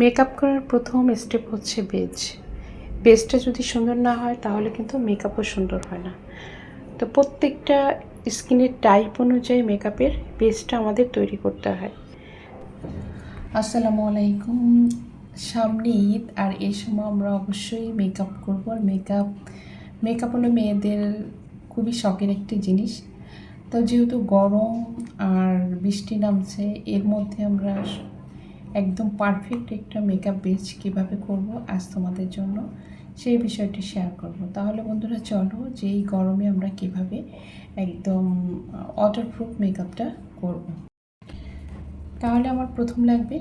Makeup করার প্রথম step হচ্ছে বেজ। বেজটা যদি সুন্দর না হয় তাহলে কিন্তু মেকআপও সুন্দর হয় না। তো প্রত্যেকটা স্কিনের টাইপ অনুযায়ী মেকআপের বেজটা আমাদের তৈরি করতে হয়। আসসালামু আলাইকুম। সামনে ঈদ, আর এই সময় আমরা অবশ্যই মেকআপ করব। আর মেকআপ হলো মেয়েদের খুবই শখের একটি জিনিস। তো যেহেতু গরম আর বৃষ্টি নামছে, এর মধ্যে আমরা একদম পারফেক্ট একটা মেকআপ বেস কীভাবে করব আজ তোমাদের জন্য সেই বিষয়টি শেয়ার করব। তাহলে বন্ধুরা চলো যে এই গরমে আমরা কিভাবে একদম ওয়াটারপ্রুফ মেকআপটা করব। তাহলে আমার প্রথম লাগবে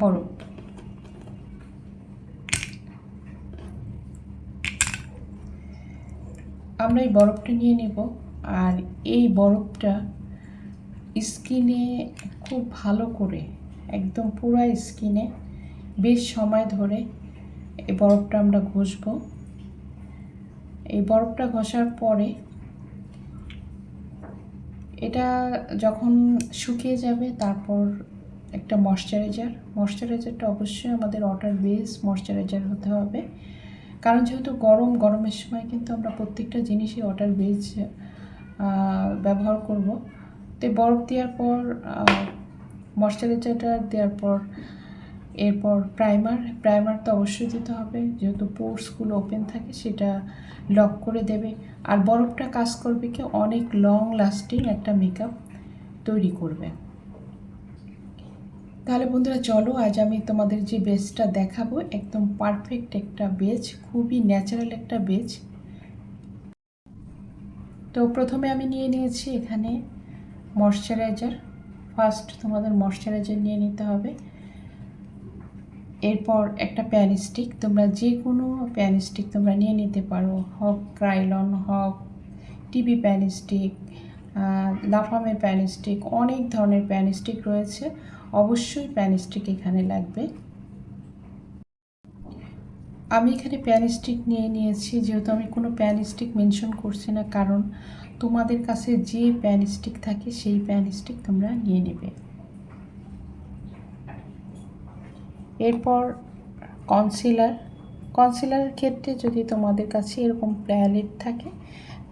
বরফ। আমরা এই বরফটা নিয়ে নেব, আর এই বরফটা স্কিনে খুব ভালো করে একদম পুরো স্কিনে বেশ সময় ধরে এই বরফটা আমরা ঘষবো। এই বরফটা ঘষার পরে এটা যখন শুকিয়ে যাবে, তারপর একটা ময়শ্চারাইজারটা অবশ্যই আমাদের ওয়াটার বেস ময়শ্চারাইজার হতে হবে। কারণ যেহেতু গরমের সময় কিন্তু আমরা প্রত্যেকটা জিনিসই ওয়াটার বেস ব্যবহার করব। তো বরফ দেওয়ার পর ময়শ্চারাইজারটা দেওয়ার পর এরপর প্রাইমার তো অবশ্যই দিতে হবে, যেহেতু পোর্সগুলো ওপেন থাকে সেটা লক করে দেবে। আর বরফটা কাজ করবে কি অনেক লং লাস্টিং একটা মেকআপ তৈরি করবে। তাহলে বন্ধুরা চলো আজ আমি তোমাদের যে বেজটা দেখাবো একদম পারফেক্ট একটা বেজ, খুবই ন্যাচারাল একটা বেজ। তো প্রথমে আমি নিয়ে নিয়েছি এখানে ময়শ্চারাইজার। ফার্স্ট তোমাদের ময়শ্চারাইজার নিয়ে নিতে হবে। এরপর একটা প্যান স্টিক, তোমরা যে কোনো প্যান স্টিক তোমরা নিয়ে নিতে পারো, হোক ক্রাইলন, হোক টিভি প্যান স্টিক, লাফামের প্যান স্টিক, অনেক ধরনের প্যান স্টিক রয়েছে। অবশ্যই প্যান স্টিক এখানে লাগবে। আমি এখানে প্যান স্টিক নিয়ে নিয়েছি, যেহেতু আমি কোনো প্যান স্টিক মেনশন করছি না, কারণ তোমাদের কাছে যে প্যান স্টিক থাকে সেই প্যান স্টিক তোমরা নিয়ে নেবে। এরপর কনসিলারের ক্ষেত্রে যদি তোমাদের কাছে এরকম প্যালেট থাকে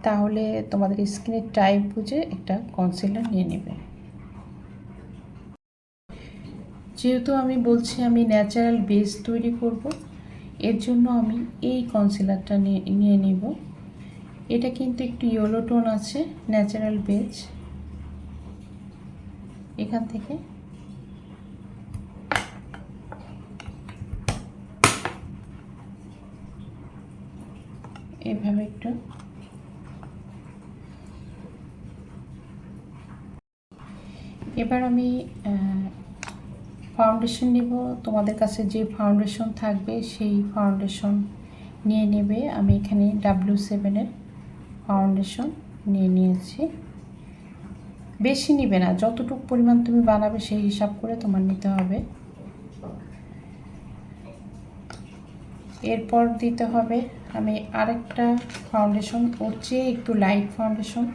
তাহলে তোমাদের স্কিনের টাইপ বুঝে একটা কনসিলার নিয়ে নেবে। যেহেতু আমি বলছি আমি ন্যাচারাল বেস তৈরি করব, এর জন্য আমি এই কনসিলারটা নিয়ে নিব। এটা কিন্তু একটু ইয়েলো টোন আছে, ন্যাচারাল বেস। এখান থেকে এভাবে একটু এবার আমি ফাউন্ডেশন নেব। তোমাদের কাছে যে ফাউন্ডেশন থাকবে সেই ফাউন্ডেশন নিয়ে নেবে। আমি এখানে W7-এর ফাউন্ডেশন নিয়ে নিয়েছি। বেশি নিবে না, যতটুকু পরিমাণ তুমি বানাবে সেই হিসাব করে তোমার নিতে হবে। এরপর দিতে হবে আমি আরেকটা ফাউন্ডেশন, ওর চেয়ে একটু লাইট ফাউন্ডেশন।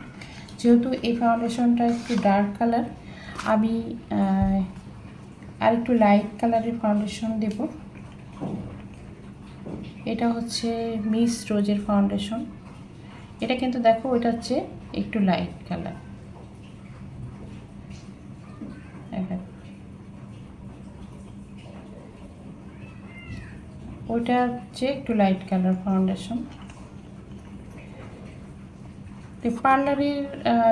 যেহেতু এই ফাউন্ডেশনটা একটু ডার্ক কালার, আমি আর একটু লাইট কালারের ফাউন্ডেশন দেব। এটা হচ্ছে মিস রোজের ফাউন্ডেশন। এটা কিন্তু দেখো ওইটা হচ্ছে একটু লাইট কালার। ওইটা হচ্ছে একটু লাইট কালার ফাউন্ডেশন। তো পার্লারের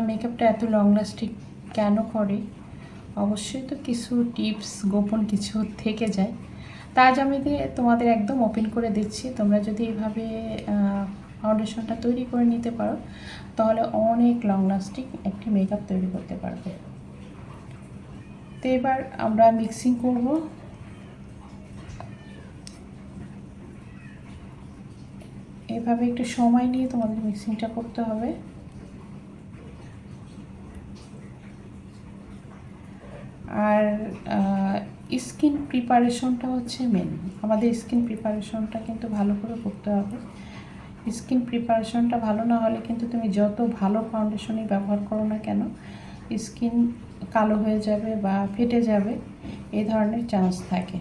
মেকআপটা এত লং লাস্টিং কেন করে, অবশ্যই তো কিছু টিপস গোপন কিছু থেকে যায়। তা আজ আমি তোমাদের একদম ওপেন করে দিচ্ছি। তোমরা যদি এইভাবে ফাউন্ডেশনটা তৈরি করে নিতে পারো তাহলে অনেক লং লাস্টিং একটি মেকআপ তৈরি করতে পারবে। তো এবার আমরা মিক্সিং করব। এভাবে একটু সময় নিয়ে তোমাদের মিক্সিংটা করতে হবে। আর স্কিন প্রিপারেশনটা হচ্ছে মেন। আমাদের স্কিন প্রিপারেশনটা কিন্তু ভালো করে করতে হবে। স্কিন প্রিপারেশনটা ভালো না হলে কিন্তু তুমি যত ভালো ফাউন্ডেশনই ব্যবহার করো না কেন, স্কিন কালো হয়ে যাবে বা ফেটে যাবে, এই ধরনের চান্স থাকে।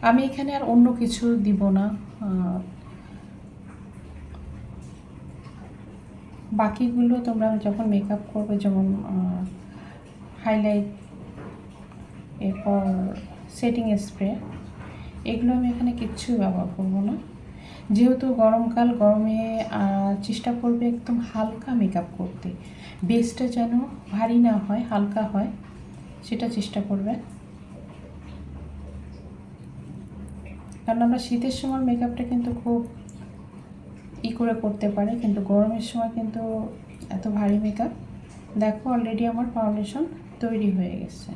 আমি এখানে আর অন্য কিছু দিব না। বাকিগুলো তোমরা যখন মেকআপ করবে, যেমন হাইলাইট, এরপর সেটিং স্প্রে, এগুলো আমি এখানে কিচ্ছু ব্যবহার করব না। যেহেতু গরমকাল, গরমে চেষ্টা করবে একদম হালকা মেকআপ করতে, বেসটা যেন ভারী না হয়, হালকা হয়, সেটা চেষ্টা করবে। কারণ আমরা শীতের সময় মেকআপটা কিন্তু খুব করে করতে পারে, কিন্তু গরমের সময় কিন্তু এত ভারী মেকআপ। দেখো অলরেডি আমার ফাউন্ডেশন তৈরি হয়ে গেছে।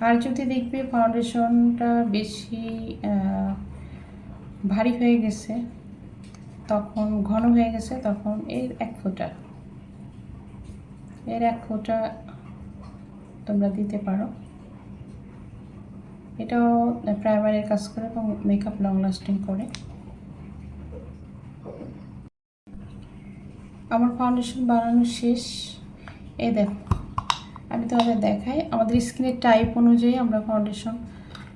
আর যদি দেখবে ফাউন্ডেশনটা বেশি ভারী হয়ে গেছে, তখন ঘন হয়ে গেছে, তখন এর এক ফোঁটা তোমরা দিতে পারো। এটাও প্রাইমারের কাজ করে এবং মেকআপ লং লাস্টিং করে। আমার ফাউন্ডেশন বানানো শেষ। এই দেখো, আমি তোমাদের দেখাই, আমাদের স্কিনের টাইপ অনুযায়ী আমরা ফাউন্ডেশন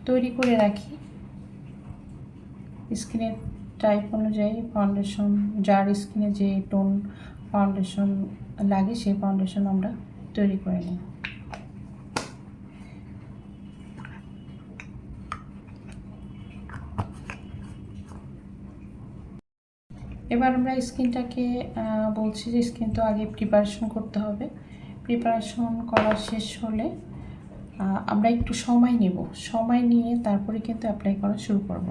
তৈরি করে রাখি। স্কিনের টাইপ অনুযায়ী ফাউন্ডেশন, যার স্কিনে যে টোন ফাউন্ডেশন লাগে সেই ফাউন্ডেশন আমরা তৈরি করে নিই। এবার আমরা স্কিনটাকে বলছি যে স্কিন তো আগে প্রিপারেশন করতে হবে। প্রিপারেশন করা শেষ হলে আমরা একটু সময় নেব, সময় নিয়ে তারপরে কিন্তু অ্যাপ্লাই করা শুরু করব।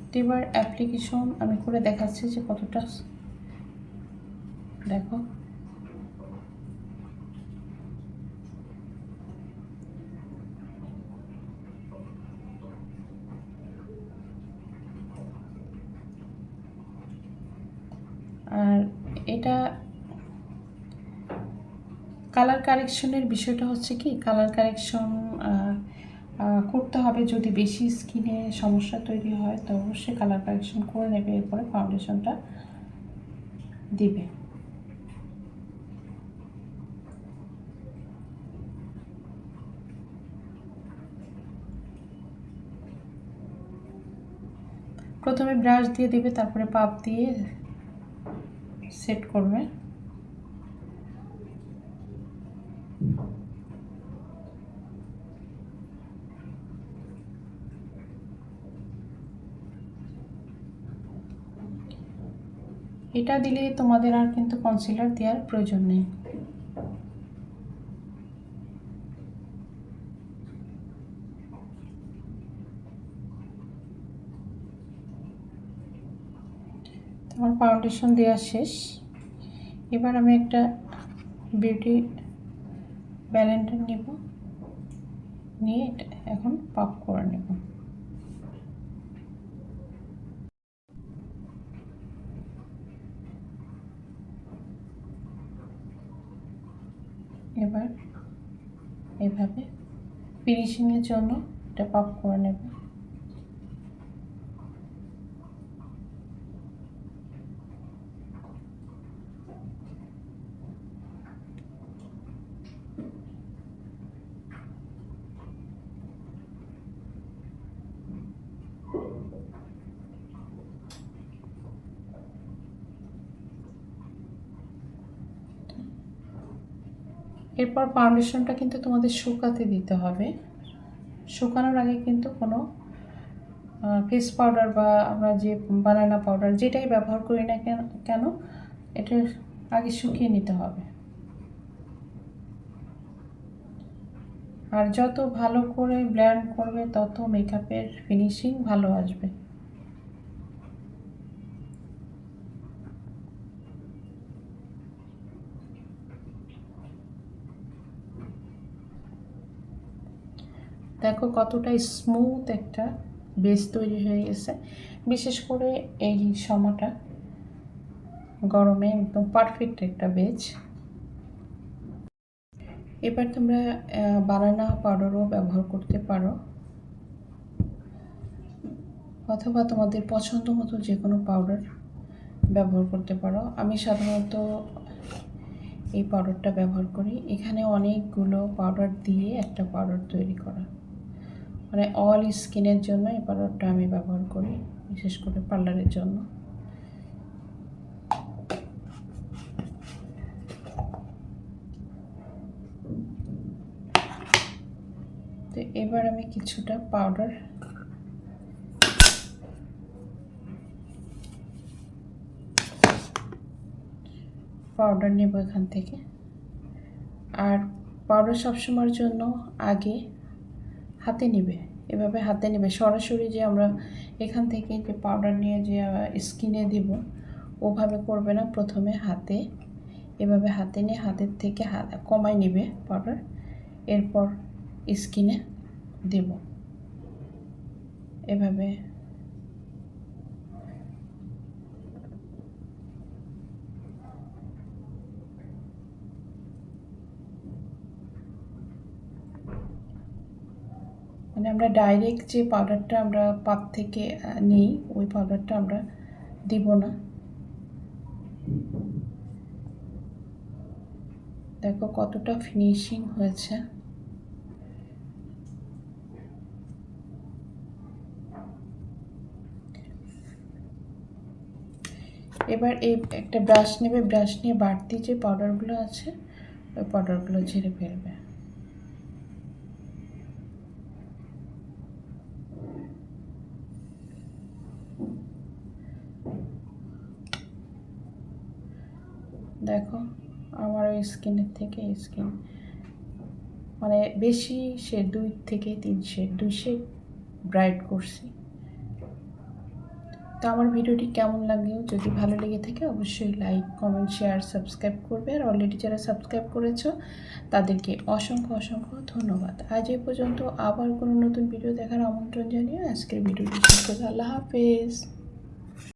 তো এবার অ্যাপ্লিকেশন আমি করে দেখাচ্ছি যে কতটা, দেখো আর এটা কালার কারেকশনের বিষয়টা হচ্ছে কি, কালার কারেকশন করতে হবে। যদি বেশি স্কিনে সমস্যা তৈরি হয় তো অবশ্যই কালার কারেকশন করে নেবে, এরপরে ফাউন্ডেশনটা দিবে। প্রথমে ব্রাশ দিয়ে দিবে, তারপরে পাপ দিয়ে সেট করবে। এটা দিলে তোমাদের আর কিন্তু কনসিলার দেওয়ার প্রয়োজন নেই। আমার ফাউন্ডেশন দেওয়া শেষ। এবার আমি একটা বিউটি ব্যালেন্ডার নেব, নিয়ে এটা এখন পাপ করে নেব। এবার এভাবে ফিনিশিংয়ের জন্য এটা পাপ করে নেব। এরপর ফাউন্ডেশনটা কিন্তু তোমাদের শুকাতে দিতে হবে। শুকানোর আগে কিন্তু কোনো ফেস পাউডার বা আমরা যে বানানা পাউডার যেটাই ব্যবহার করি না কেন এটা আগে শুকিয়ে নিতে হবে। আর যত ভালো করে ব্লেন্ড করবে তত মেকআপের ফিনিশিং ভালো আসবে। দেখো কতটা স্মুথ একটা বেস তৈরি হয়ে গেছে। বিশেষ করে এই সময়টা গরমে একদম পারফেক্ট একটা বেজ। এবার তোমরা বানানা পাউডারও ব্যবহার করতে পারো, অথবা তোমাদের পছন্দ মতো যে কোনো পাউডার ব্যবহার করতে পারো। আমি সাধারণত এই পাউডারটা ব্যবহার করি। এখানে অনেকগুলো পাউডার দিয়ে একটা পাউডার তৈরি করা, মানে অল স্কিনের জন্য এই পাউডারটা আমি ব্যবহার করি, বিশেষ করে পার্লারের জন্য। তো এবার আমি কিছুটা পাউডার নেব এখান থেকে। আর পাউডার সবসময়ের জন্য আগে হাতে নেবে, এভাবে হাতে নেবে। সরাসরি যে আমরা এখান থেকে যে পাউডার নিয়ে যে স্কিনে দিব ওভাবে করবে না, প্রথমে হাতে এভাবে হাতে নিয়ে হাতের থেকে কমাই নেবে পাউডার, এরপর স্কিনে দেব এভাবে। মানে আমরা ডাইরেক্ট যে পাউডারটা আমরা পাত থেকে নিই ওই পাউডারটা আমরা দিব না। দেখো কতটা ফিনিশিং হয়েছে। এবার এই একটা ব্রাশ নেবে, ব্রাশ নিয়ে বাড়তি যে পাউডারগুলো আছে ওই পাউডারগুলো ঝেড়ে ফেলবে। দেখো আমার ওই স্কিনের থেকে স্কিন মানে বেশি শেড 2 থেকে 3 শেড 2 শেড ব্রাইট করছি। তো আমার ভিডিওটি কেমন লাগলো, যদি ভালো লেগে থাকে অবশ্যই লাইক, কমেন্ট, শেয়ার, সাবস্ক্রাইব করবে। আর অলরেডি যারা সাবস্ক্রাইব করেছো তাদেরকে অসংখ্য অসংখ্য ধন্যবাদ। আজ এই পর্যন্ত, আবার কোনো নতুন ভিডিও দেখার আমন্ত্রণ জানিয়ে আজকের ভিডিওটি শেষ করছি। আল্লাহ হাফেজ।